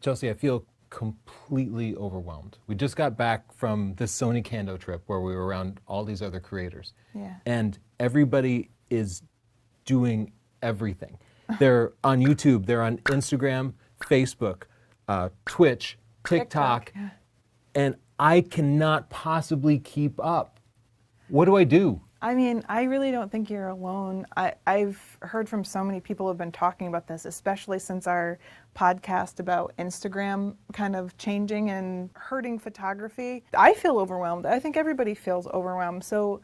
Chelsea, I feel completely overwhelmed. We just got back from this Sony Kando trip where we were around all these other creators. Yeah. And everybody is doing everything. They're on YouTube, they're on Instagram, Facebook, Twitch, TikTok, yeah. and I cannot possibly keep up. What do I do? I mean, I really don't think you're alone. I've heard from so many people who have been talking about this, especially since our podcast about Instagram kind of changing and hurting photography. I feel overwhelmed. I think everybody feels overwhelmed. So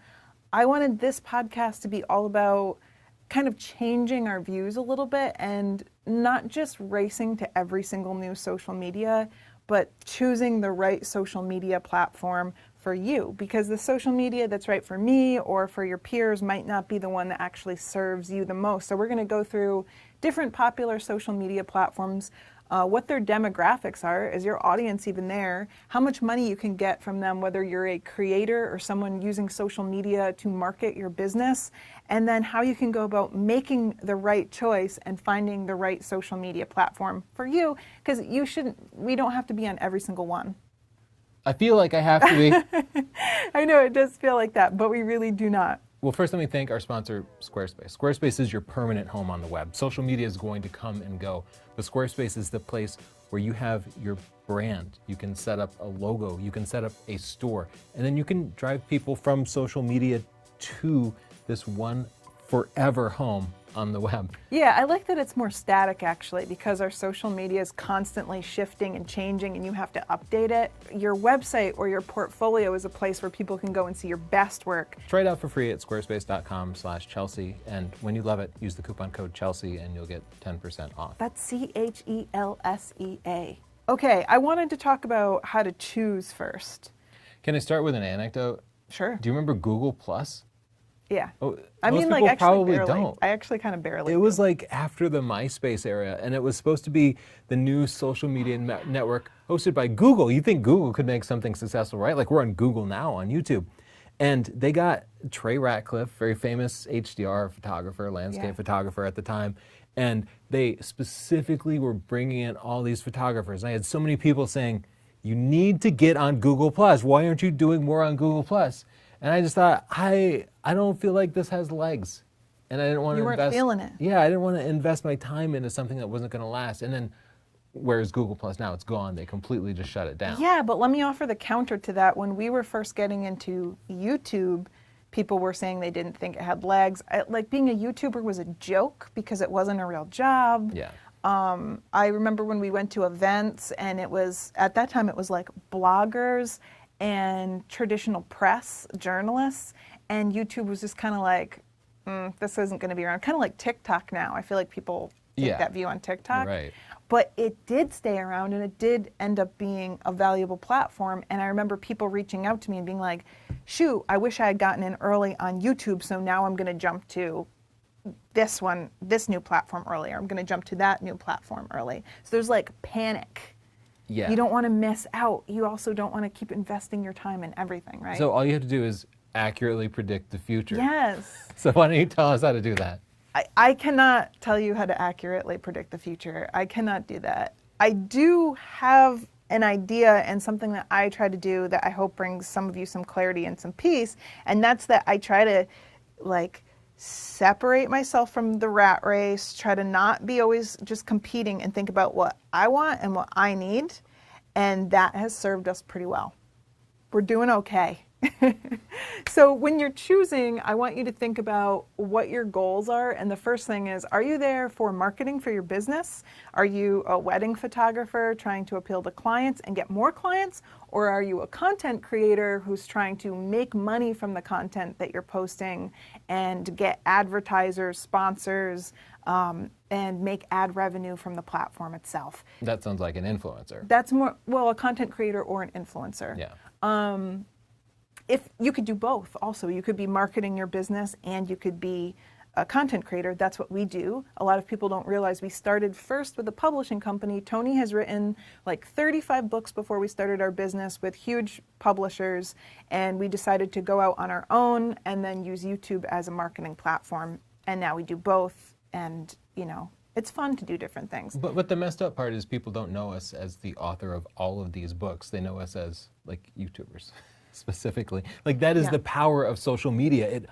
I wanted this podcast to be all about kind of changing our views a little bit and not just racing to every single new social media, but choosing the right social media platform for you, because the social media that's right for me or for your peers might not be the one that actually serves you the most. So we're going to go through different popular social media platforms, what their demographics are. Is your audience even there? How much money you can get from them, whether you're a creator or someone using social media to market your business, and then how you can go about making the right choice and finding the right social media platform for you, because we don't have to be on every single one. I feel like I have to be. I know it does feel like that, but we really do not. Well, first let me thank our sponsor, Squarespace. Squarespace is your permanent home on the web. Social media is going to come and go, but Squarespace is the place where you have your brand. You can set up a logo, you can set up a store, and then you can drive people from social media to this one forever home on the web. Yeah, I like that it's more static actually, because our social media is constantly shifting and changing and you have to update it. Your website or your portfolio is a place where people can go and see your best work. Try it out for free at squarespace.com/Chelsea, and when you love it, use the coupon code Chelsea and you'll get 10% off. That's CHELSEA. Okay, I wanted to talk about how to choose first. Can I start with an anecdote? Sure. Do you remember Google Plus? Yeah. Oh, I most mean, people like, actually probably barely. don't. I actually kind of barely. It was like after the MySpace era, and it was supposed to be the new social media network hosted by Google. You think Google could make something successful, right? Like we're on Google now on YouTube. And they got Trey Ratcliffe, very famous HDR photographer, landscape photographer at the time, and they specifically were bringing in all these photographers. And I had so many people saying, you need to get on Google Plus. Why aren't you doing more on Google Plus? And I just thought, I don't feel like this has legs. And I didn't want to invest. You weren't feeling it. Yeah, I didn't want to invest my time into something that wasn't going to last. And then, whereas Google Plus now, it's gone. They completely just shut it down. Yeah, but let me offer the counter to that. When we were first getting into YouTube, people were saying they didn't think it had legs. Like being a YouTuber was a joke because it wasn't a real job. Yeah. I remember when we went to events and it was, at that time it was like bloggers and traditional press journalists, and YouTube was just kind of like, this isn't going to be around. Kind of like TikTok now. I feel like people take that view on TikTok. Right. But it did stay around and it did end up being a valuable platform. And I remember people reaching out to me and being like, shoot, I wish I had gotten in early on YouTube, so now I'm going to jump to this new platform early, or I'm going to jump to that new platform early. So there's like panic. Yeah. You don't want to miss out. You also don't want to keep investing your time in everything, right? So all you have to do is accurately predict the future. Yes. So why don't you tell us how to do that? I cannot tell you how to accurately predict the future. I cannot do that. I do have an idea and something that I try to do that I hope brings some of you some clarity and some peace, and that's that I try to like separate myself from the rat race, try to not be always just competing and think about what I want and what I need, and that has served us pretty well. We're doing okay. So when you're choosing, I want you to think about what your goals are. And the first thing is, are you there for marketing for your business? Are you a wedding photographer trying to appeal to clients and get more clients? Or are you a content creator who's trying to make money from the content that you're posting and get advertisers, sponsors, and make ad revenue from the platform itself? That sounds like an influencer. That's more, well, a content creator or an influencer. Yeah. If you could do both also, you could be marketing your business and you could be a content creator. That's what we do. A lot of people don't realize we started first with a publishing company. Tony has written like 35 books before we started our business with huge publishers, and we decided to go out on our own and then use YouTube as a marketing platform. And now we do both, and It's fun to do different things. But the messed up part is people don't know us as the author of all of these books. They know us as like YouTubers specifically. Like that is Yeah. the power of social media. It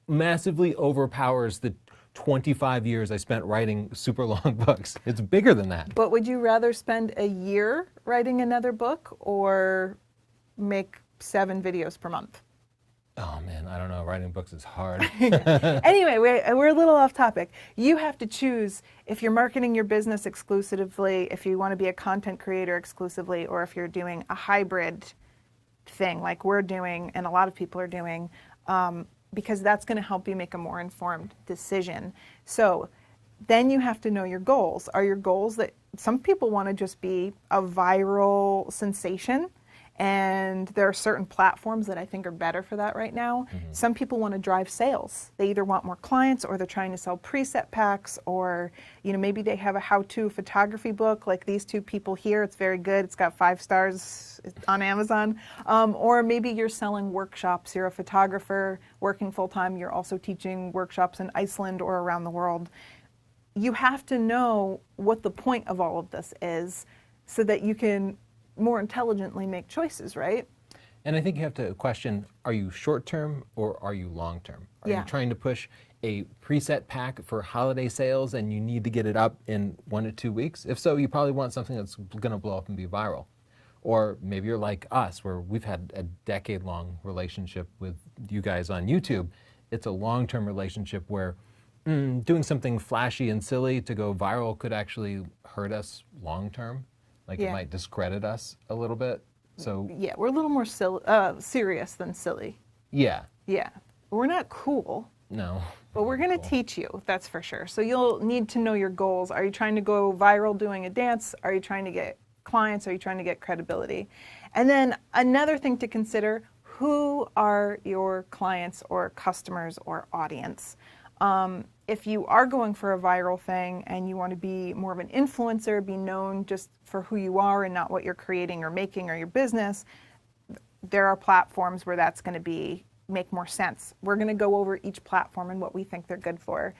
massively overpowers the 25 years I spent writing super long books. It's bigger than that. But would you rather spend a year writing another book or make 7 videos per month? Oh man, I don't know. Writing books is hard. Anyway, we're a little off topic. You have to choose if you're marketing your business exclusively, if you want to be a content creator exclusively, or if you're doing a hybrid thing like we're doing and a lot of people are doing, because that's going to help you make a more informed decision. So then you have to know your goals. Are your goals that some people want to just be a viral sensation? And there are certain platforms that I think are better for that right now. Some people want to drive sales. They either want more clients or they're trying to sell preset packs, or maybe they have a how-to photography book like these 2 people here. It's very good. It's got 5 stars on Amazon. Or maybe you're selling workshops. You're a photographer working full-time. You're also teaching workshops in Iceland or around the world. You have to know what the point of all of this is so that you can more intelligently make choices, right? And I think you have to question, are you short-term or are you long-term? Are you trying to push a preset pack for holiday sales and you need to get it up in 1 to 2 weeks? If so, you probably want something that's going to blow up and be viral. Or maybe you're like us, where we've had a decade-long relationship with you guys on YouTube. It's a long-term relationship where doing something flashy and silly to go viral could actually hurt us long-term. Like it might discredit us a little bit. So yeah, we're a little more serious than silly. Yeah. Yeah, we're not cool. No. But we're going to teach you, that's for sure. So you'll need to know your goals. Are you trying to go viral doing a dance? Are you trying to get clients? Are you trying to get credibility? And then another thing to consider, who are your clients or customers or audience? If you are going for a viral thing and you want to be more of an influencer, be known just for who you are and not what you're creating or making or your business, there are platforms where that's going to make more sense. We're going to go over each platform and what we think they're good for.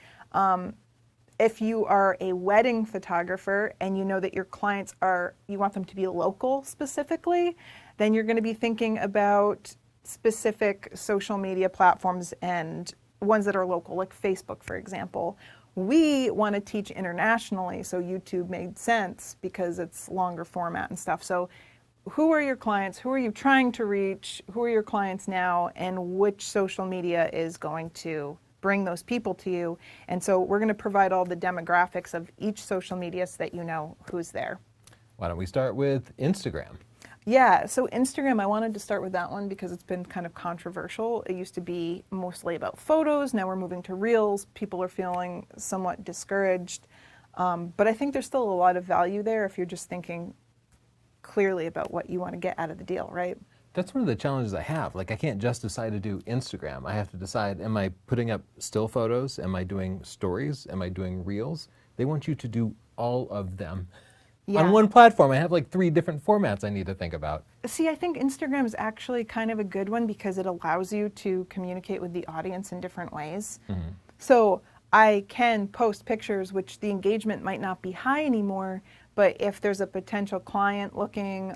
If you are a wedding photographer and you know that your clients you want them to be local specifically, then you're going to be thinking about specific social media platforms and ones that are local, like Facebook, for example. We want to teach internationally, so YouTube made sense because it's longer format and stuff. So who are your clients? Who are you trying to reach? Who are your clients now? And which social media is going to bring those people to you? And so we're going to provide all the demographics of each social media so that you know who's there. Why don't we start with Instagram? Yeah, so Instagram, I wanted to start with that one because it's been kind of controversial. It used to be mostly about photos. Now we're moving to Reels. People are feeling somewhat discouraged. But I think there's still a lot of value there if you're just thinking clearly about what you want to get out of the deal, right? That's one of the challenges I have. Like I can't just decide to do Instagram. I have to decide, am I putting up still photos? Am I doing stories? Am I doing Reels? They want you to do all of them. Yeah. On one platform, I have like 3 different formats I need to think about. See, I think Instagram is actually kind of a good one because it allows you to communicate with the audience in different ways. So I can post pictures, which the engagement might not be high anymore, but if there's a potential client looking,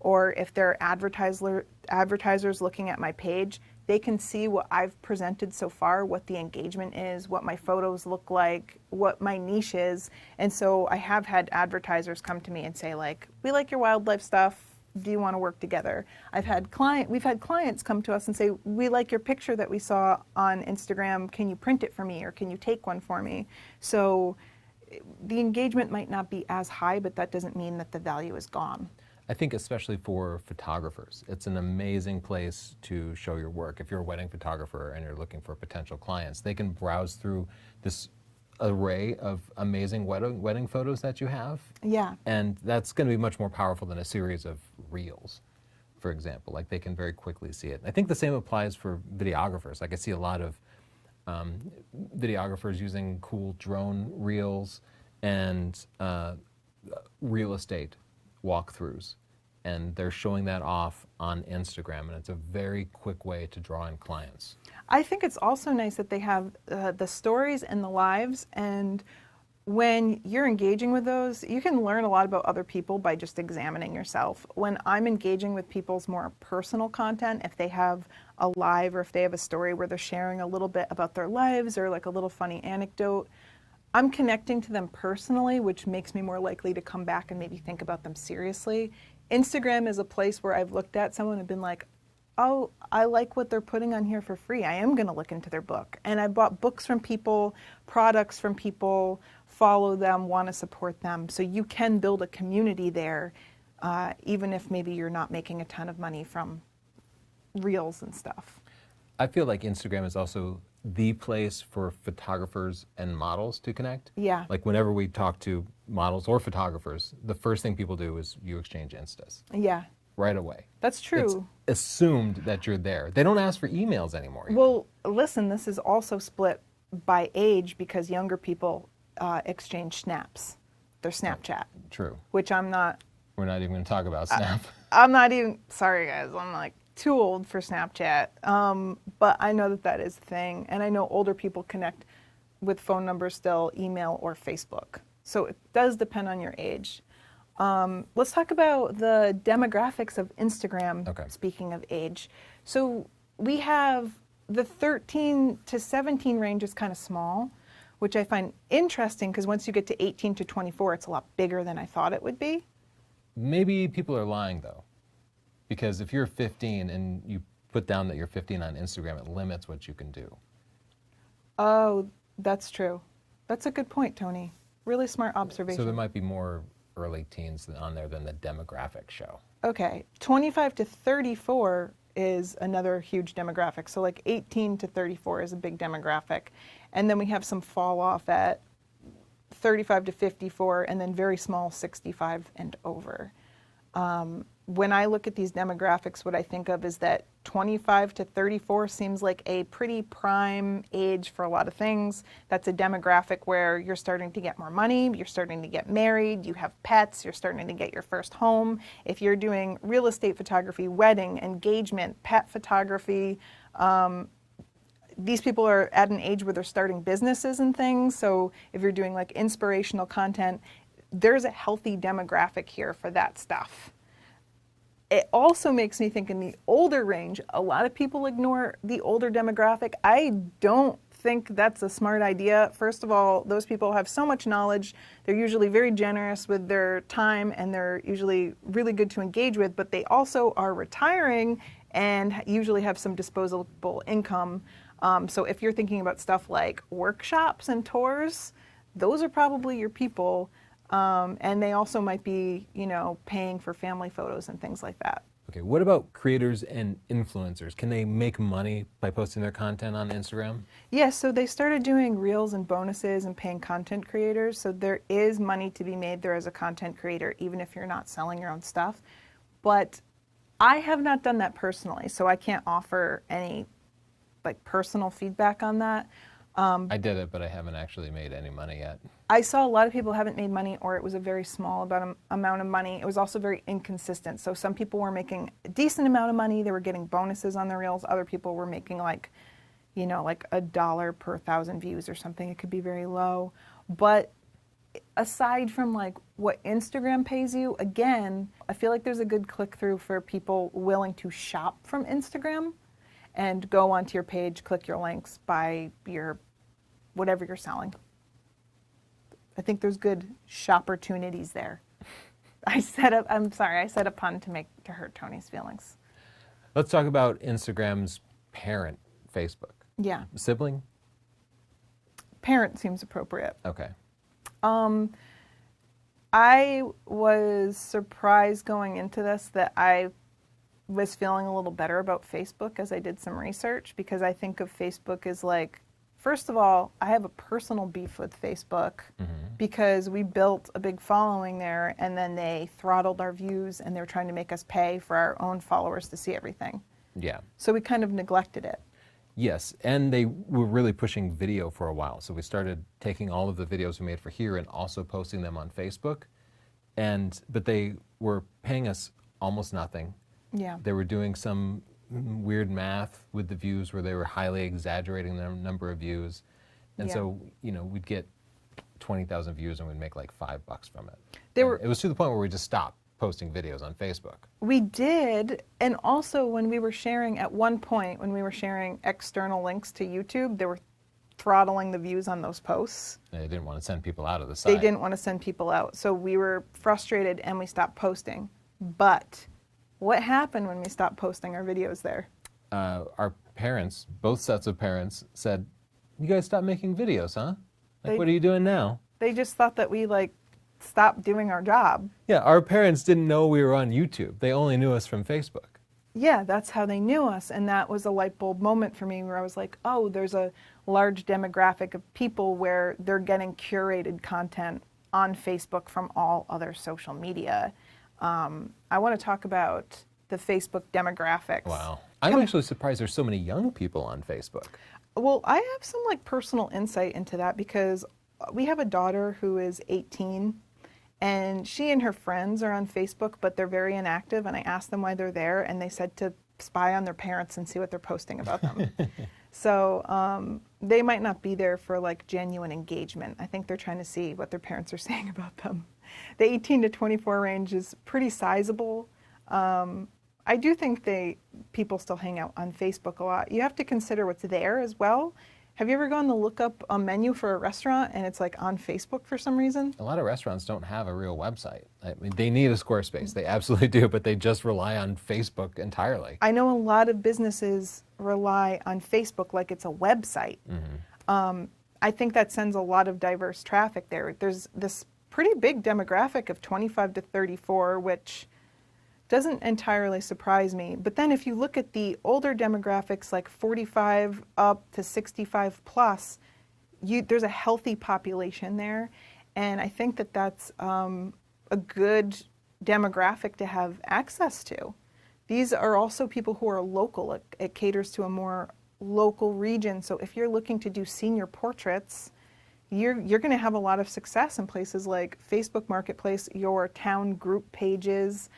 or if there are advertisers looking at my page, they can see what I've presented so far, what the engagement is, what my photos look like, what my niche is. And so I have had advertisers come to me and say, like, we like your wildlife stuff. Do you want to work together? We've had clients come to us and say, we like your picture that we saw on Instagram. Can you print it for me, or can you take one for me? So the engagement might not be as high, but that doesn't mean that the value is gone. I think especially for photographers, it's an amazing place to show your work. If you're a wedding photographer and you're looking for potential clients, they can browse through this array of amazing wedding photos that you have. Yeah. And that's going to be much more powerful than a series of reels, for example. Like they can very quickly see it. I think the same applies for videographers. Like I see a lot of videographers using cool drone reels and real estate walkthroughs, and they're showing that off on Instagram, and it's a very quick way to draw in clients. I think it's also nice that they have the stories and the lives, and when you're engaging with those, you can learn a lot about other people by just examining yourself. When I'm engaging with people's more personal content, if they have a live or if they have a story where they're sharing a little bit about their lives or like a little funny anecdote, I'm connecting to them personally, which makes me more likely to come back and maybe think about them seriously. Instagram is a place where I've looked at someone and been like, oh, I like what they're putting on here for free. I am going to look into their book. And I bought books from people, products from people, follow them, want to support them. So you can build a community there, even if maybe you're not making a ton of money from reels and stuff. I feel like Instagram is also the place for photographers and models to connect. Yeah. Like whenever we talk to models or photographers, the first thing people do is you exchange Instas Yeah. right away. That's true. It's assumed that you're there. They don't ask for emails anymore. Even. Well, listen, this is also split by age because younger people exchange snaps, their Snapchat. True. Which I'm not. We're not even going to talk about Snap. I'm not even. Sorry, guys. I'm like too old for Snapchat. But I know that is a thing, and I know older people connect with phone numbers still, email or Facebook. So it does depend on your age. Let's talk about the demographics of Instagram, Okay. Speaking of age. So we have the 13 to 17 range is kind of small, which I find interesting because once you get to 18 to 24, it's a lot bigger than I thought it would be. Maybe people are lying though, because if you're 15 and you put down that you're 15 on Instagram, it limits what you can do. Oh, that's true. That's a good point, Tony. Really smart observation. So there might be more early teens on there than the demographic show. Okay, 25 to 34 is another huge demographic. So like 18 to 34 is a big demographic. And then we have some fall off at 35 to 54 and then very small 65 and over. When I look at these demographics, what I think of is that 25 to 34 seems like a pretty prime age for a lot of things. That's a demographic where you're starting to get more money, you're starting to get married, you have pets, you're starting to get your first home. If you're doing real estate photography, wedding, engagement, pet photography, these people are at an age where they're starting businesses and things. So if you're doing like inspirational content, there's a healthy demographic here for that stuff. It also makes me think in the older range, a lot of people ignore the older demographic. I don't think that's a smart idea. First of all, those people have so much knowledge. They're usually very generous with their time and they're usually really good to engage with, but they also are retiring and usually have some disposable income. So if you're thinking about stuff like workshops and tours, those are probably your people. And they also might be, paying for family photos and things like that. Okay, what about creators and influencers? Can they make money by posting their content on Instagram? Yes, so they started doing reels and bonuses and paying content creators. So there is money to be made there as a content creator, even if you're not selling your own stuff. But I have not done that personally, so I can't offer any personal feedback on that. I did it, but I haven't actually made any money yet. I saw a lot of people haven't made money, or it was a very small amount of money. It was also very inconsistent. So some people were making a decent amount of money. They were getting bonuses on their reels. Other people were making like $1 per 1,000 views or something. It could be very low. But aside from what Instagram pays you, again, I feel like there's a good click-through for people willing to shop from Instagram and go onto your page, click your links, buy your whatever you're selling. I think there's good shopportunities there. I'm sorry, I said a pun to hurt Tony's feelings. Let's talk about Instagram's parent, Facebook. Yeah. Sibling? Parent seems appropriate. Okay. I was surprised going into this that I was feeling a little better about Facebook as I did some research, because I think of Facebook as first of all, I have a personal beef with Facebook because we built a big following there and then they throttled our views and they're trying to make us pay for our own followers to see everything. Yeah. So we kind of neglected it. Yes, and they were really pushing video for a while. So we started taking all of the videos we made for here and also posting them on Facebook. But they were paying us almost nothing. Yeah. They were doing some weird math with the views where they were highly exaggerating the number of views. And Yeah. so, we'd get 20,000 views and we'd make like $5 from it. They were. It was to the point where we just stopped posting videos on Facebook. We did, and also when we were sharing, at one point, when we were sharing external links to YouTube, they were throttling the views on those posts. They didn't want to send people out of the site. They didn't want to send people out. So we were frustrated and we stopped posting. But what happened when we stopped posting our videos there? Our parents, both sets of parents, said, "You guys stopped making videos, huh? Like, what are you doing now?" They just thought that we stopped doing our job. Yeah, our parents didn't know we were on YouTube. They only knew us from Facebook. Yeah, that's how they knew us. And that was a light bulb moment for me where I was like, oh, there's a large demographic of people where they're getting curated content on Facebook from all other social media. I want to talk about the Facebook demographics. Wow. I'm actually surprised there's so many young people on Facebook. Well, I have some personal insight into that because we have a daughter who is 18 and she and her friends are on Facebook, but they're very inactive. And I asked them why they're there and they said to spy on their parents and see what they're posting about them. So they might not be there for genuine engagement. I think they're trying to see what their parents are saying about them. The 18 to 24 range is pretty sizable. I do think people still hang out on Facebook a lot. You have to consider what's there as well. Have you ever gone to look up a menu for a restaurant and it's on Facebook for some reason? A lot of restaurants don't have a real website. I mean, they need a Squarespace. They absolutely do, but they just rely on Facebook entirely. I know a lot of businesses rely on Facebook like it's a website. Mm-hmm. I think that sends a lot of diverse traffic there. There's this pretty big demographic of 25 to 34, which doesn't entirely surprise me. But then if you look at the older demographics, like 45 up to 65 plus, there's a healthy population there. And I think that that's a good demographic to have access to. These are also people who are local. It caters to a more local region. So if you're looking to do senior portraits, you're going to have a lot of success in places like Facebook Marketplace, your town group pages.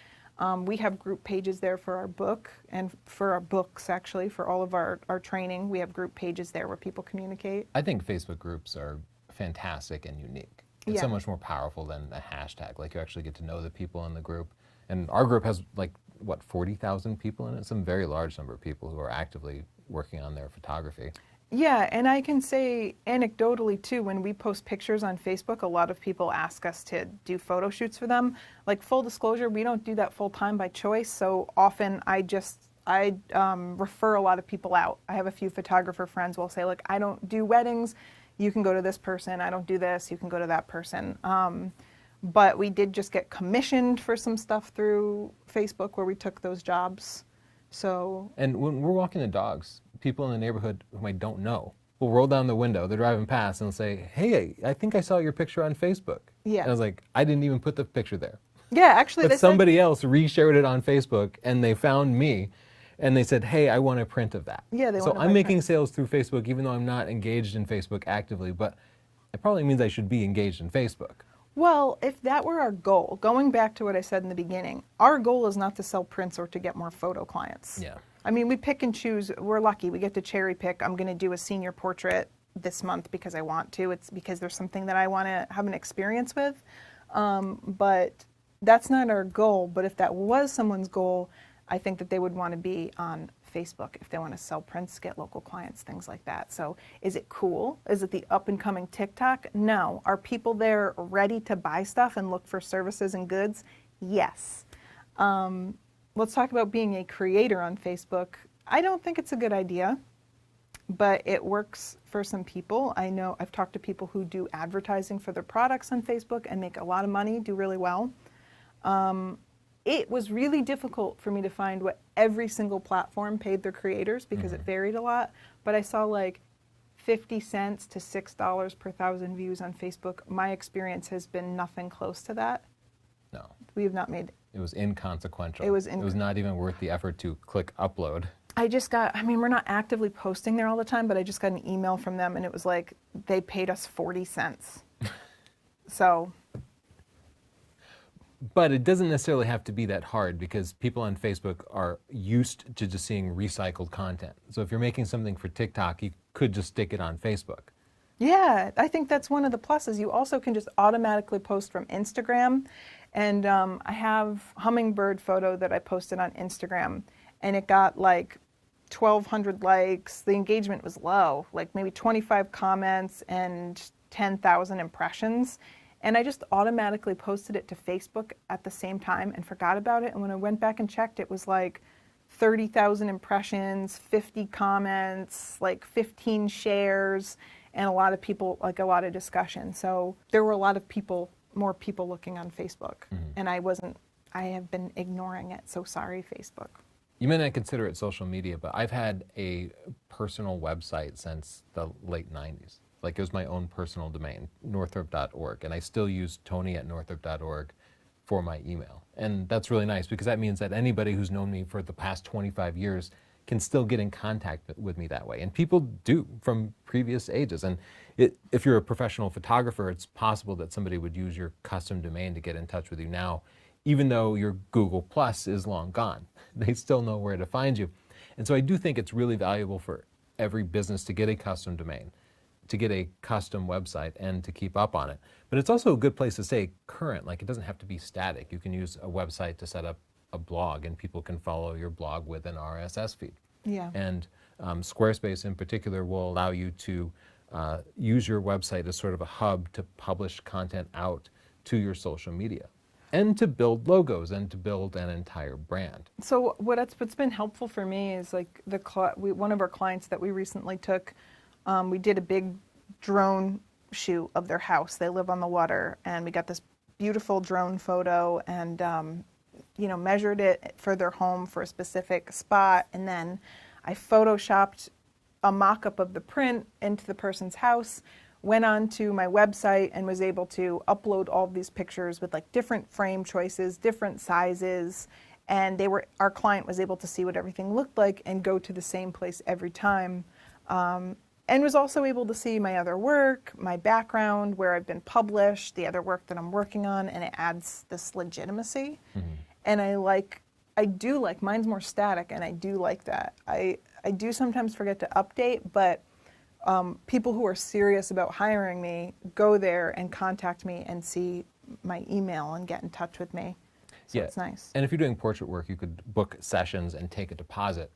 We have group pages there for our book and for our books, actually, for all of our training. We have group pages there where people communicate. I think Facebook groups are fantastic and unique. It's so much more powerful than a hashtag. You actually get to know the people in the group. And our group has 40,000 people in it? Some very large number of people who are actively working on their photography. Yeah, and I can say anecdotally too, when we post pictures on Facebook, a lot of people ask us to do photo shoots for them. Full disclosure, we don't do that full time by choice, so often I refer a lot of people out. I have a few photographer friends who will say, I don't do weddings, you can go to this person. I don't do this, you can go to that person. But we did just get commissioned for some stuff through Facebook where we took those jobs. And when we're walking the dogs, people in the neighborhood whom I don't know will roll down the window, they're driving past and they'll say, "Hey, I think I saw your picture on Facebook." Yeah. And I was like, I didn't even put the picture there. Yeah, actually. But somebody else reshared it on Facebook and they found me and they said, "Hey, I want a print of that." Yeah, so I'm making sales through Facebook even though I'm not engaged in Facebook actively, but it probably means I should be engaged in Facebook. Well, if that were our goal, going back to what I said in the beginning, our goal is not to sell prints or to get more photo clients. Yeah. I mean, we pick and choose. We're lucky. We get to cherry pick. I'm going to do a senior portrait this month because I want to. It's because there's something that I want to have an experience with. But that's not our goal. But if that was someone's goal, I think that they would want to be on Facebook if they want to sell prints, get local clients, things like that. So is it cool? Is it the up and coming TikTok? No. Are people there ready to buy stuff and look for services and goods? Yes. Let's talk about being a creator on Facebook. I don't think it's a good idea, but it works for some people. I know I've talked to people who do advertising for their products on Facebook and make a lot of money, do really well. It was really difficult for me to find what every single platform paid their creators because it varied a lot, but I saw 50 cents to $6 per 1,000 views on Facebook. My experience has been nothing close to that. No. We have not made... It was inconsequential. It was not even worth the effort to click upload. We're not actively posting there all the time, but I just got an email from them and it was they paid us 40 cents. So... But it doesn't necessarily have to be that hard because people on Facebook are used to just seeing recycled content. So if you're making something for TikTok, you could just stick it on Facebook. Yeah, I think that's one of the pluses. You also can just automatically post from Instagram. And I have hummingbird photo that I posted on Instagram, and it got like 1,200 likes. The engagement was low, like maybe 25 comments and 10,000 impressions. And I just automatically posted it to Facebook at the same time and forgot about it. And when I went back and checked, it was like 30,000 impressions, 50 comments, like 15 shares, and a lot of people, like a lot of discussion. So there were a lot of people, more people looking on Facebook. And I have been ignoring it. So sorry, Facebook. You may not consider it social media, but I've had a personal website since the late 90s. Like it was my own personal domain, northrop.org, and I still use tony@northrop.org for my email. And that's really nice because that means that anybody who's known me for the past 25 years can still get in contact with me that way. And people do from previous ages. And if you're a professional photographer, it's possible that somebody would use your custom domain to get in touch with you now, even though your Google Plus is long gone. They still know where to find you. And so I do think it's really valuable for every business to get a custom domain, to get a custom website, and to keep up on it. But it's also a good place to stay current. Like it doesn't have to be static. You can use a website to set up a blog, and people can follow your blog with an RSS feed. Yeah. And Squarespace in particular will allow you to use your website as sort of a hub to publish content out to your social media and to build logos and to build an entire brand. So what's been helpful for me is like one of our clients that we recently took, we did a big drone shoot of their house. They live on the water, and we got this beautiful drone photo and measured it for their home for a specific spot, and then I photoshopped a mock-up of the print into the person's house, went onto my website and was able to upload all of these pictures with like different frame choices, different sizes, and our client was able to see what everything looked like and go to the same place every time. And was also able to see my other work, my background, where I've been published, the other work that I'm working on, and it adds this legitimacy. And I do like, mine's more static, and I do like that. I do sometimes forget to update, but people who are serious about hiring me go there and contact me and see my email and get in touch with me. So it's nice. And if you're doing portrait work, you could book sessions and take a deposit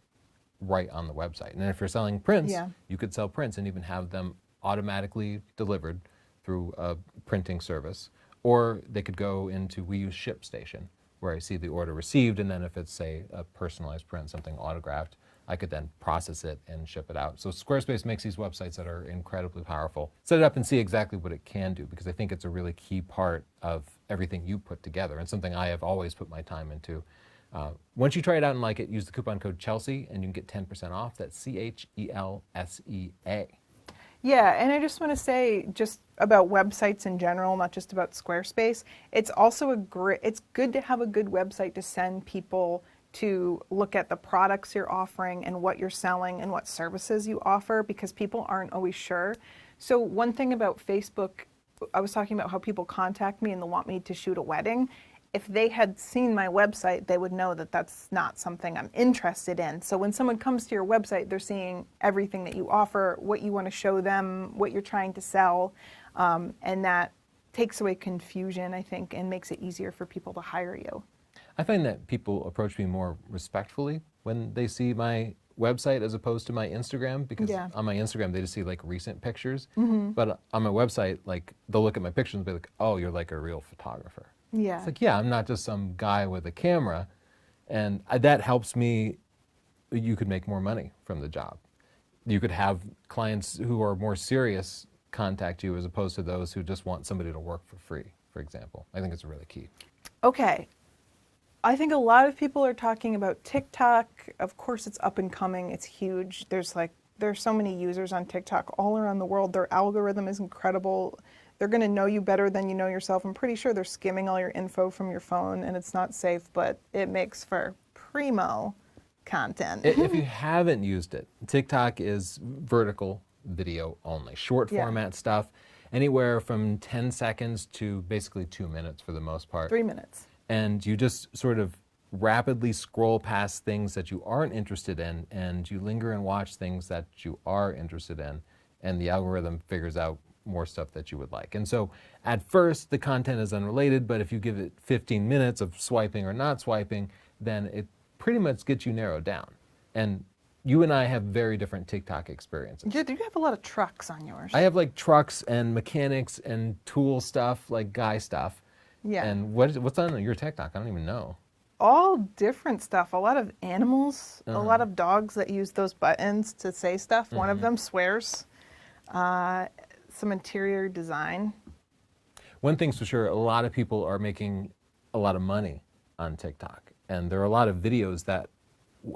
right on the website. And if you're selling prints, you could sell prints and even have them automatically delivered through a printing service. Or they could go into, we use ShipStation, where I see the order received, and then if it's, say, a personalized print, something autographed, I could then process it and ship it out. So Squarespace makes these websites that are incredibly powerful. Set it up and see exactly what it can do, because I think it's a really key part of everything you put together, and something I have always put my time into. Once you try it out and like it, use the coupon code Chelsea and you can get 10% off. That's CHELSEA. Yeah, and I just want to say just about websites in general, not just about Squarespace. It's also it's good to have a good website to send people to look at the products you're offering and what you're selling and what services you offer, because people aren't always sure. So one thing about Facebook, I was talking about how people contact me and they want me to shoot a wedding. If they had seen my website, they would know that that's not something I'm interested in. So when someone comes to your website, they're seeing everything that you offer, what you want to show them, what you're trying to sell, and that takes away confusion, I think, and makes it easier for people to hire you. I find that people approach me more respectfully when they see my website as opposed to my Instagram, because on my Instagram they just see like recent pictures, but on my website, like they'll look at my pictures and be like, oh, you're like a real photographer. Yeah. It's like, yeah, I'm not just some guy with a camera, and that helps me. You could make more money from the job. You could have clients who are more serious contact you as opposed to those who just want somebody to work for free, for example. I think it's really key. Okay. I think a lot of people are talking about TikTok. Of course, it's up and coming. It's huge. There's so many users on TikTok all around the world. Their algorithm is incredible. They're going to know you better than you know yourself. I'm pretty sure they're skimming all your info from your phone, and it's not safe, but it makes for primo content. If you haven't used it, TikTok is vertical video only, short format stuff, anywhere from 10 seconds to basically 2 minutes for the most part. 3 minutes. And you just sort of rapidly scroll past things that you aren't interested in, and you linger and watch things that you are interested in. and the algorithm figures out more stuff that you would like. And so at first the content is unrelated, but if you give it 15 minutes of swiping or not swiping, then it pretty much gets you narrowed down. And you and I have very different TikTok experiences. You have a lot of trucks on yours. I have like trucks and mechanics and tool stuff, like guy stuff. Yeah. And what's on your TikTok? I don't even know. All different stuff. A lot of animals, a lot of dogs that use those buttons to say stuff. One of them swears. Some interior design. One thing's for sure, a lot of people are making a lot of money on TikTok. And there are a lot of videos that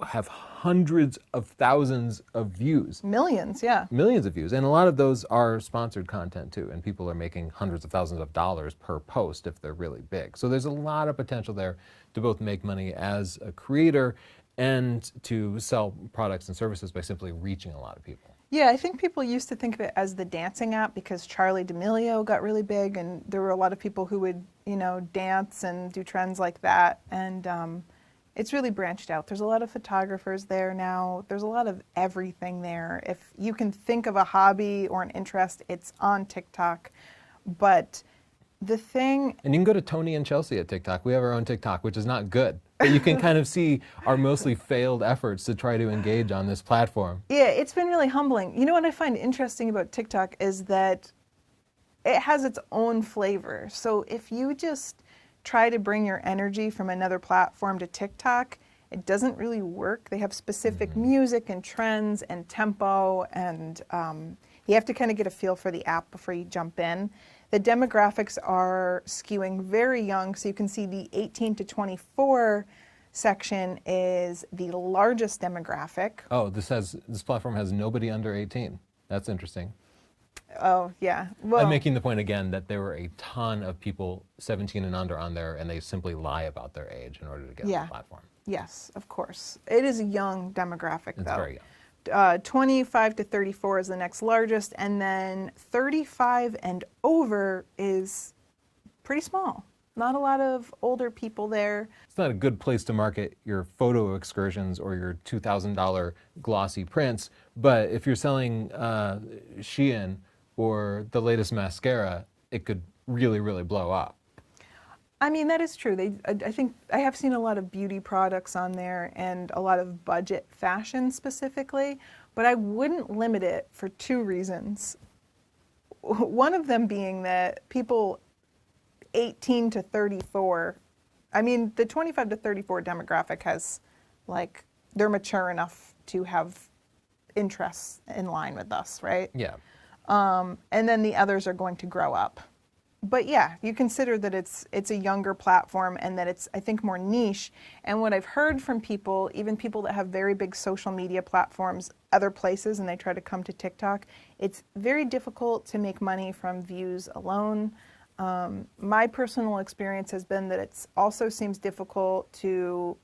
have hundreds of thousands of views. Millions, yeah. Millions of views. And a lot of those are sponsored content too. And people are making hundreds of thousands of dollars per post if they're really big. So there's a lot of potential there to both make money as a creator and to sell products and services by simply reaching a lot of people. Yeah, I think people used to think of it as the dancing app because Charlie D'Amelio got really big and there were a lot of people who would, dance and do trends like that. And it's really branched out. There's a lot of photographers there now. There's a lot of everything there. If you can think of a hobby or an interest, it's on TikTok. But the thing... And you can go to Tony and Chelsea at TikTok. We have our own TikTok, which is not good. But you can kind of see our mostly failed efforts to try to engage on this platform. Yeah, it's been really humbling. You know what I find interesting about TikTok is that it has its own flavor. So if you just try to bring your energy from another platform to TikTok, it doesn't really work. They have specific music and trends and tempo, and you have to kind of get a feel for the app before you jump in. The demographics are skewing very young, so you can see the 18 to 24 section is the largest demographic. Oh, this platform has nobody under 18. That's interesting. Oh, yeah. Well, I'm making the point again that there were a ton of people 17 and under on there, and they simply lie about their age in order to get on the platform. Yes, of course. It is a young demographic, It's though. very young. 25 to 34 is the next largest, and then 35 and over is pretty small. Not a lot of older people there. It's not a good place to market your photo excursions or your $2,000 glossy prints, but if you're selling Shein or the latest mascara, it could really, really blow up. I mean, that is true. I think I have seen a lot of beauty products on there and a lot of budget fashion specifically, but I wouldn't limit it for two reasons. One of them being that people 18 to 34, I mean, the 25 to 34 demographic has, like, they're mature enough to have interests in line with us, right? Yeah. And then the others are going to grow up. But yeah, you consider that it's a younger platform and that it's, I think, more niche. And what I've heard from people, even people that have very big social media platforms, other places, and they try to come to TikTok, it's very difficult to make money from views alone. My personal experience has been that it also seems difficult to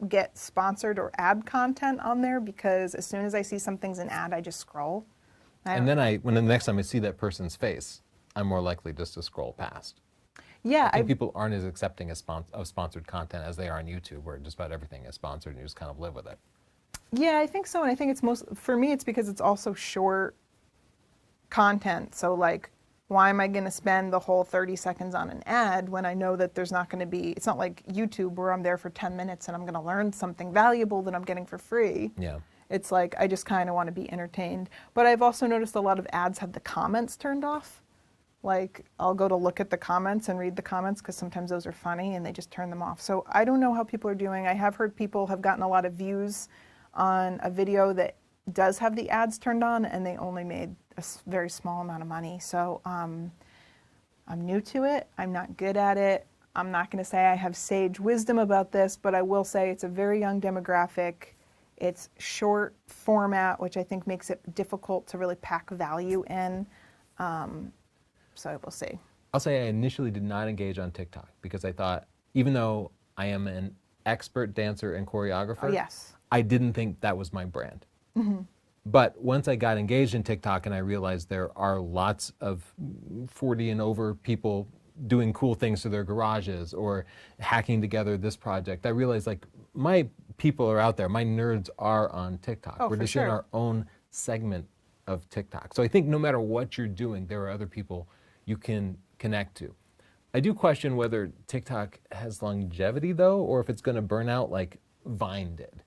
get sponsored or ad content on there because as soon as I see something's an ad, I just scroll. And then when the next time I see that person's face, I'm more likely just to scroll past. Yeah, I think people aren't as accepting of sponsored content as they are on YouTube, where just about everything is sponsored and you just kind of live with it. Yeah, I think so, and I think for me, it's because it's also short content. So, like, why am I going to spend the whole 30 seconds on an ad when I know that there's not going to be? It's not like YouTube where I'm there for 10 minutes and I'm going to learn something valuable that I'm getting for free. Yeah. It's like I just kind of want to be entertained. But I've also noticed a lot of ads have the comments turned off. Like, I'll go to look at the comments and read the comments because sometimes those are funny and they just turn them off. So I don't know how people are doing. I have heard people have gotten a lot of views on a video that does have the ads turned on and they only made a very small amount of money. So I'm new to it. I'm not good at it. I'm not going to say I have sage wisdom about this, but I will say it's a very young demographic. It's short format, which I think makes it difficult to really pack value in. So we'll see. I'll say I initially did not engage on TikTok because I thought, even though I am an expert dancer and choreographer, Yes. I didn't think that was my brand. But once I got engaged in TikTok and I realized there are lots of 40 and over people doing cool things to their garages or hacking together this project, I realized, like, my people are out there. My nerds are on TikTok. Oh, We're for just in sure. our own segment of TikTok. So I think no matter what you're doing, there are other people you can connect to. I do question whether TikTok has longevity though, or if it's going to burn out like Vine did.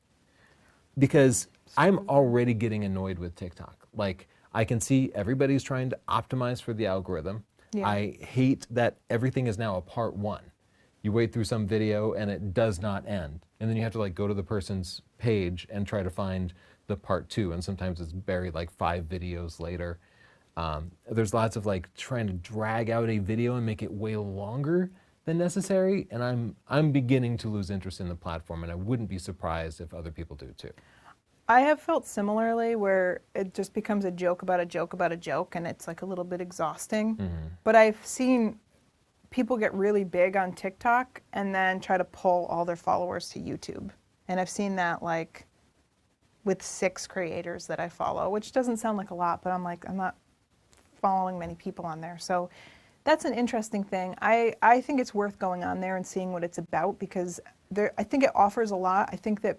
Because I'm already getting annoyed with TikTok. Like, I can see everybody's trying to optimize for the algorithm. Yeah. I hate that everything is now a part one. You wait through some video and it does not end. And then you have to like go to the person's page and try to find the part two. And sometimes it's buried like 5 videos later. There's lots of like trying to drag out a video and make it way longer than necessary. And I'm beginning to lose interest in the platform, and I wouldn't be surprised if other people do too. I have felt similarly where it just becomes a joke about a joke about a joke, and it's like a little bit exhausting. But I've seen people get really big on TikTok and then try to pull all their followers to YouTube. And I've seen that like with 6 creators that I follow, which doesn't sound like a lot, but I'm not following many people on there. So that's an interesting thing. I think it's worth going on there and seeing what it's about, because I think it offers a lot. I think that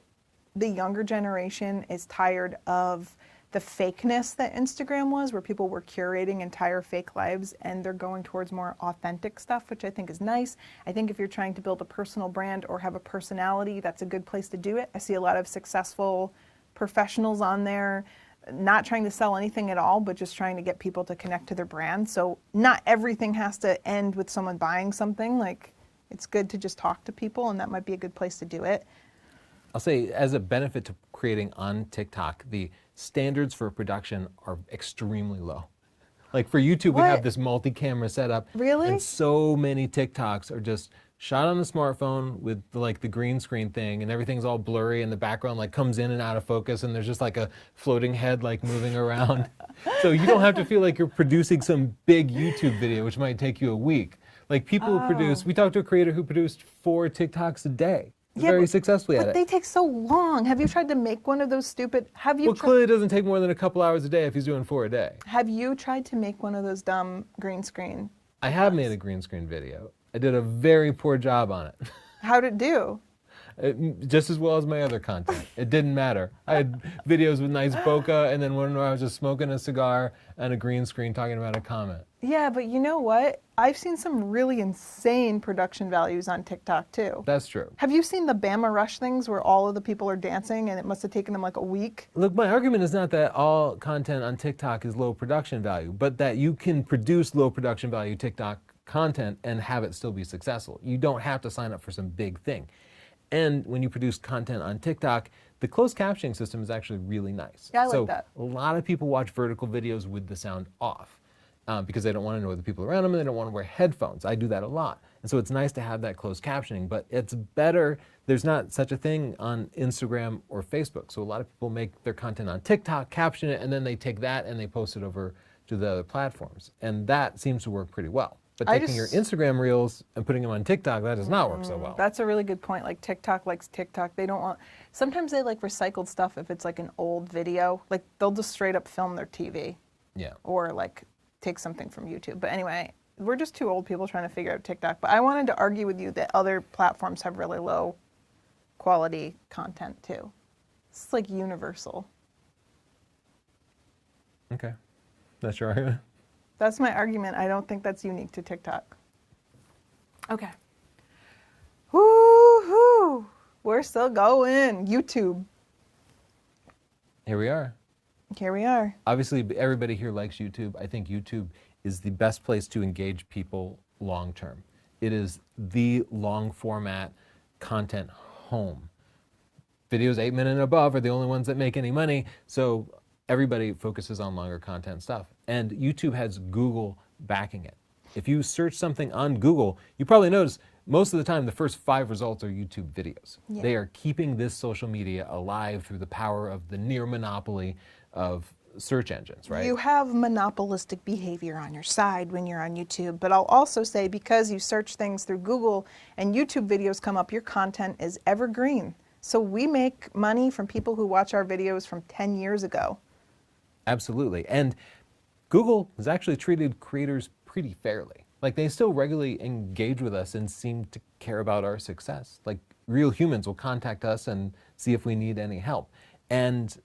the younger generation is tired of the fakeness that Instagram was, where people were curating entire fake lives, and they're going towards more authentic stuff, which I think is nice. I think if you're trying to build a personal brand or have a personality, that's a good place to do it. I see a lot of successful professionals on there, not trying to sell anything at all, but just trying to get people to connect to their brand. So not everything has to end with someone buying something. Like, it's good to just talk to people, and that might be a good place to do it. I'll say, as a benefit to creating on TikTok, the standards for production are extremely low. Like for YouTube, we have this multi-camera setup. Really? And so many TikToks are just shot on the smartphone with like the green screen thing, and everything's all blurry, and the background like comes in and out of focus, and there's just like a floating head like moving around. So you don't have to feel like you're producing some big YouTube video, which might take you a week. Like people who produce, we talked to a creator who produced 4 TikToks a day. Very successfully at it. But they take so long. Have you tried to make one of those stupid? Well, clearly it doesn't take more than a couple hours a day if he's doing 4 a day. Have you tried to make one of those dumb green screen? I have made a green screen video. I did a very poor job on it. How'd it do? Just as well as my other content. It didn't matter. I had videos with nice bokeh, and then one where I was just smoking a cigar and a green screen talking about a comment. Yeah, but you know what? I've seen some really insane production values on TikTok too. That's true. Have you seen the Bama Rush things where all of the people are dancing and it must have taken them like a week? Look, my argument is not that all content on TikTok is low production value, but that you can produce low production value TikTok content and have it still be successful. You don't have to sign up for some big thing. And when you produce content on TikTok, the closed captioning system is actually really nice. Yeah, I like that. A lot of people watch vertical videos with the sound off because they don't want to know the people around them, and they don't want to wear headphones. I do that a lot. And so it's nice to have that closed captioning, but it's better. There's not such a thing on Instagram or Facebook. So a lot of people make their content on TikTok, caption it, and then they take that and they post it over to the other platforms. And that seems to work pretty well. But taking your Instagram reels and putting them on TikTok, that does not work so well. That's a really good point. Like TikTok likes TikTok. They don't want, sometimes they like recycled stuff if it's like an old video. Like they'll just straight up film their TV. Yeah. Or like take something from YouTube. But anyway, we're just 2 old people trying to figure out TikTok. But I wanted to argue with you that other platforms have really low quality content too. It's like universal. Okay. That's your argument? That's my argument. I don't think that's unique to TikTok. Okay. Woo-hoo! We're still going. YouTube. Here we are. Here we are. Obviously, everybody here likes YouTube. I think YouTube is the best place to engage people long term. It is the long format content home. Videos 8 minutes and above are the only ones that make any money, so everybody focuses on longer content stuff. And YouTube has Google backing it. If you search something on Google, you probably notice most of the time the first 5 results are YouTube videos. Yeah. They are keeping this social media alive through the power of the near monopoly of search engines, right? You have monopolistic behavior on your side when you're on YouTube, but I'll also say because you search things through Google and YouTube videos come up, your content is evergreen. So we make money from people who watch our videos from 10 years ago. Absolutely. And Google has actually treated creators pretty fairly. Like they still regularly engage with us and seem to care about our success. Like real humans will contact us and see if we need any help. And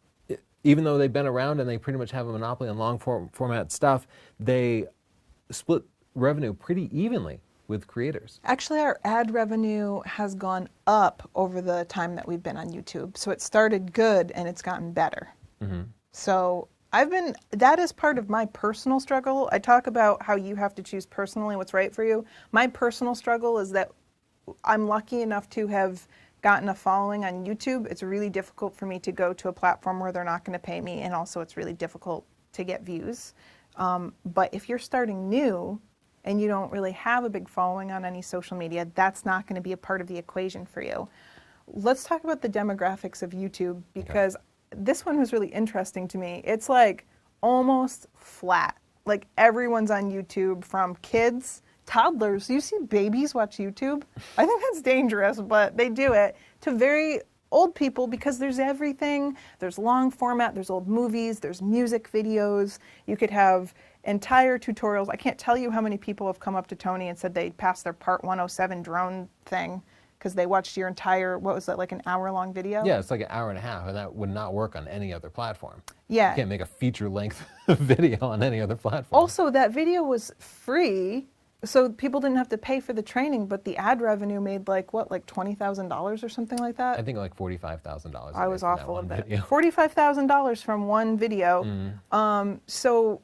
even though they've been around and they pretty much have a monopoly on long format stuff, they split revenue pretty evenly with creators. Actually, our ad revenue has gone up over the time that we've been on YouTube. So it started good and it's gotten better. So that is part of my personal struggle. I talk about how you have to choose personally what's right for you. My personal struggle is that I'm lucky enough to have gotten a following on YouTube. It's really difficult for me to go to a platform where they're not going to pay me, and also it's really difficult to get views. But if you're starting new and you don't really have a big following on any social media, that's not going to be a part of the equation for you. Let's talk about the demographics of YouTube, because this one was really interesting to me. It's like almost flat. Like everyone's on YouTube, from kids, toddlers. You see babies watch YouTube? I think that's dangerous, but they do it, to very old people, because there's everything. There's long format, there's old movies, there's music videos. You could have entire tutorials. I can't tell you how many people have come up to Tony and said they passed their Part 107 drone thing because they watched your entire, what was that, like an hour-long video? Yeah, it's like an hour and a half, and that would not work on any other platform. Yeah. You can't make a feature-length video on any other platform. Also, that video was free, so people didn't have to pay for the training, but the ad revenue made like $20,000 or something like that? I think like $45,000. I was awful at that. Video. $45,000 from one video. So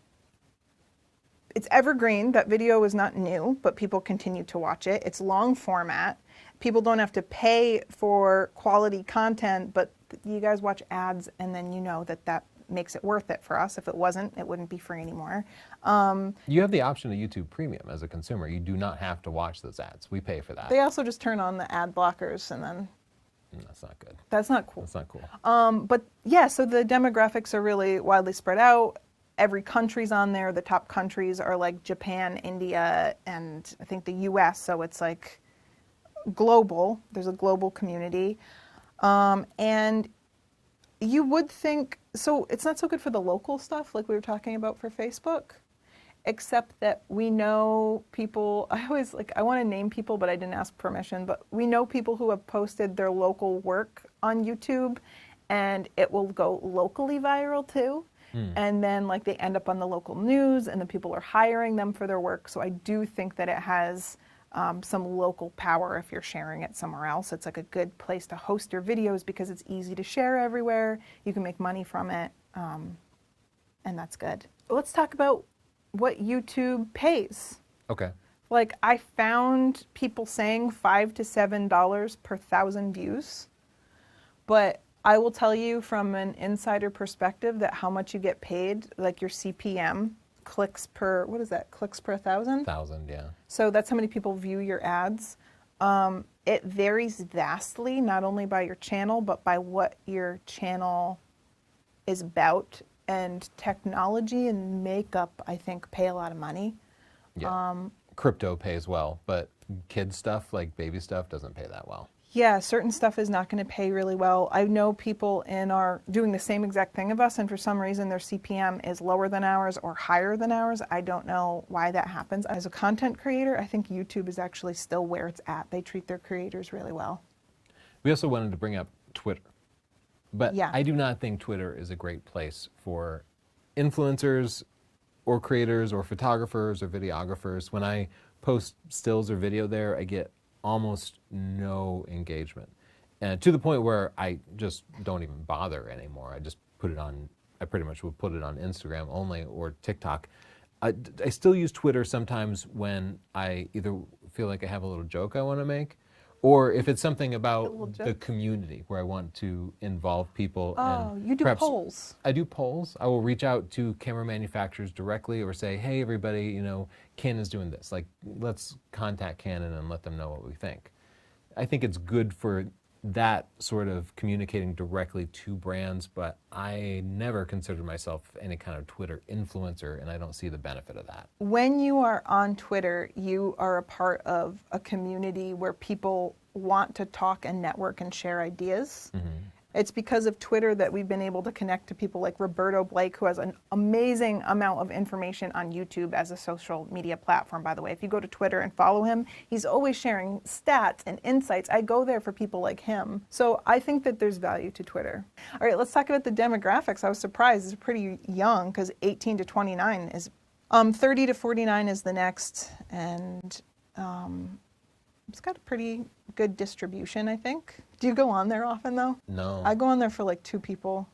it's evergreen. That video is not new, but people continue to watch it. It's long format. People don't have to pay for quality content, but you guys watch ads, and then you know that makes it worth it for us. If it wasn't, it wouldn't be free anymore. You have the option of YouTube Premium as a consumer. You do not have to watch those ads. We pay for that. They also just turn on the ad blockers, and then That's not good. that's not cool. That's not cool. But yeah, so the demographics are really widely spread out. Every country's on there. The top countries are like Japan, India, and I think the US, so it's like global. There's a global community. And you would think, so it's not so good for the local stuff like we were talking about for Facebook, except that we know people, I want to name people, but I didn't ask permission, but we know people who have posted their local work on YouTube, and it will go locally viral too. And then like they end up on the local news, and the people are hiring them for their work. So I do think that it has some local power if you're sharing it somewhere else. It's like a good place to host your videos because it's easy to share everywhere. You can make money from it, and that's good. Let's talk about what YouTube pays. Okay. Like I found people saying $5 to $7 per 1,000 views, but I will tell you from an insider perspective that how much you get paid, like your CPM, clicks per, what is that, clicks per 1,000? 1,000, yeah. So that's how many people view your ads. It varies vastly, not only by your channel, but by what your channel is about. And technology and makeup, I think, pay a lot of money. Yeah. Crypto pays well, but kid stuff, like baby stuff, doesn't pay that well. Yeah, certain stuff is not going to pay really well. I know people doing the same exact thing of us, and for some reason their CPM is lower than ours or higher than ours. I don't know why that happens. As a content creator, I think YouTube is actually still where it's at. They treat their creators really well. We also wanted to bring up Twitter. But Yeah. I do not think Twitter is a great place for influencers or creators or photographers or videographers. When I post stills or video there, I get almost no engagement. And to the point where I just don't even bother anymore. I pretty much would put it on Instagram only or TikTok. I still use Twitter sometimes when I either feel like I have a little joke I want to make, or if it's something about the community where I want to involve people. Oh, and you do polls. I do polls. I will reach out to camera manufacturers directly or say, hey, everybody, Canon's doing this. Like, let's contact Canon and let them know what we think. I think it's good for that sort of communicating directly to brands, but I never considered myself any kind of Twitter influencer, and I don't see the benefit of that. When you are on Twitter, you are a part of a community where people want to talk and network and share ideas. It's because of Twitter that we've been able to connect to people like Roberto Blake, who has an amazing amount of information on YouTube as a social media platform, by the way. If you go to Twitter and follow him, he's always sharing stats and insights. I go there for people like him. So I think that there's value to Twitter. All right, let's talk about the demographics. I was surprised. It's pretty young because 18 to 29 is, 30 to 49 is the next. And it's got a pretty good distribution, I think. Do you go on there often, though? No. I go on there for like 2 people.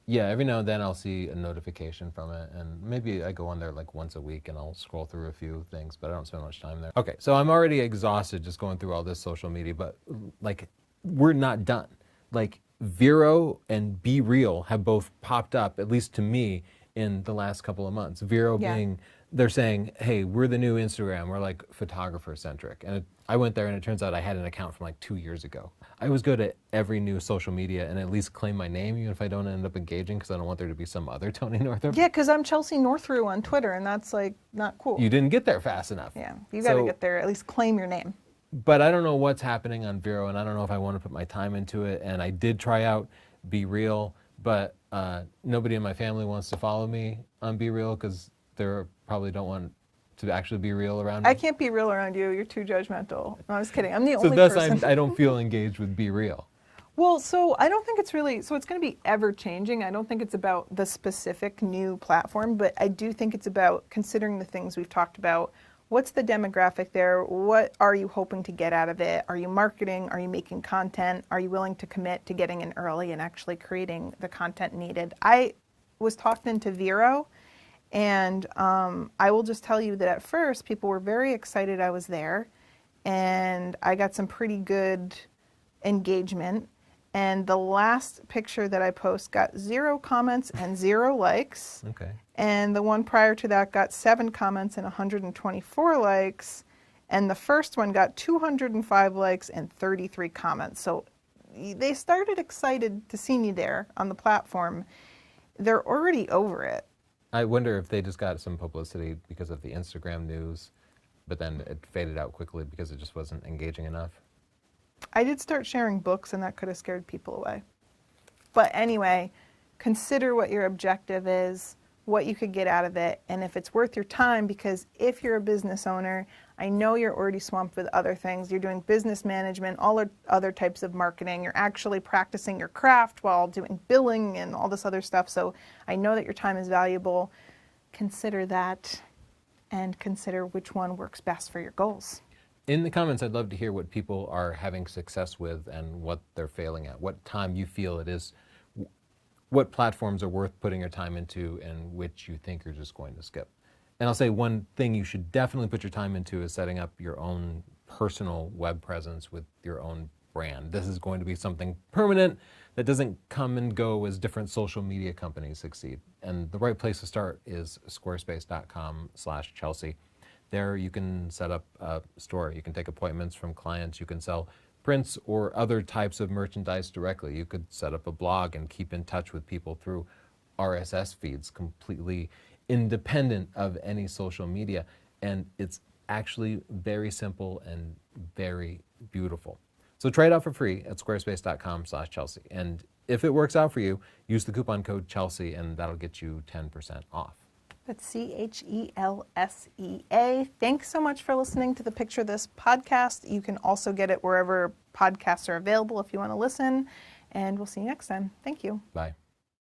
Yeah, every now and then I'll see a notification from it, and maybe I go on there like once a week and I'll scroll through a few things, but I don't spend much time there. Okay, so I'm already exhausted just going through all this social media, but like, we're not done. Like, Vero and Be Real have both popped up, at least to me, in the last couple of months. Vero being, they're saying, hey, we're the new Instagram. We're like photographer centric. And I went there and it turns out I had an account from like 2 years ago. I always go to every new social media and at least claim my name, even if I don't end up engaging, because I don't want there to be some other Tony Northrup. Yeah, because I'm Chelsea Northrup on Twitter, and that's like not cool. You didn't get there fast enough. Yeah, you got to get there, at least claim your name. But I don't know what's happening on Vero, and I don't know if I want to put my time into it. And I did try out Be Real, but nobody in my family wants to follow me on Be Real because they probably don't want to actually be real around me. I can't be real around you. You're too judgmental. No, I was kidding. I'm the So only thus person. I don't feel engaged with Be Real. Well, so I don't think it's really, so it's going to be ever changing. I don't think it's about the specific new platform, but I do think it's about considering the things we've talked about. What's the demographic there? What are you hoping to get out of it? Are you marketing? Are you making content? Are you willing to commit to getting in early and actually creating the content needed? I was talked into Vero, and I will just tell you that at first people were very excited I was there, and I got some pretty good engagement. And the last picture that I post got 0 comments and 0 likes. Okay. And the one prior to that got 7 comments and 124 likes. And the first one got 205 likes and 33 comments. So they started excited to see me there on the platform. They're already over it. I wonder if they just got some publicity because of the Instagram news, but then it faded out quickly because it just wasn't engaging enough. I did start sharing books, and that could have scared people away. But anyway, consider what your objective is, what you could get out of it, and if it's worth your time, because if you're a business owner, I know you're already swamped with other things. You're doing business management, all other types of marketing. You're actually practicing your craft while doing billing and all this other stuff. So I know that your time is valuable. Consider that, and consider which one works best for your goals. In the comments, I'd love to hear what people are having success with and what they're failing at, what time you feel it is, what platforms are worth putting your time into and which you think you're just going to skip. And I'll say one thing you should definitely put your time into is setting up your own personal web presence with your own brand. This is going to be something permanent that doesn't come and go as different social media companies succeed. And the right place to start is squarespace.com/Chelsea. There you can set up a store. You can take appointments from clients. You can sell prints or other types of merchandise directly. You could set up a blog and keep in touch with people through RSS feeds, completely independent of any social media. And it's actually very simple and very beautiful. So try it out for free at squarespace.com/Chelsea. And if it works out for you, use the coupon code Chelsea and that'll get you 10% off. That's CHELSEA. Thanks so much for listening to the Picture This podcast. You can also get it wherever podcasts are available if you want to listen. And we'll see you next time. Thank you. Bye.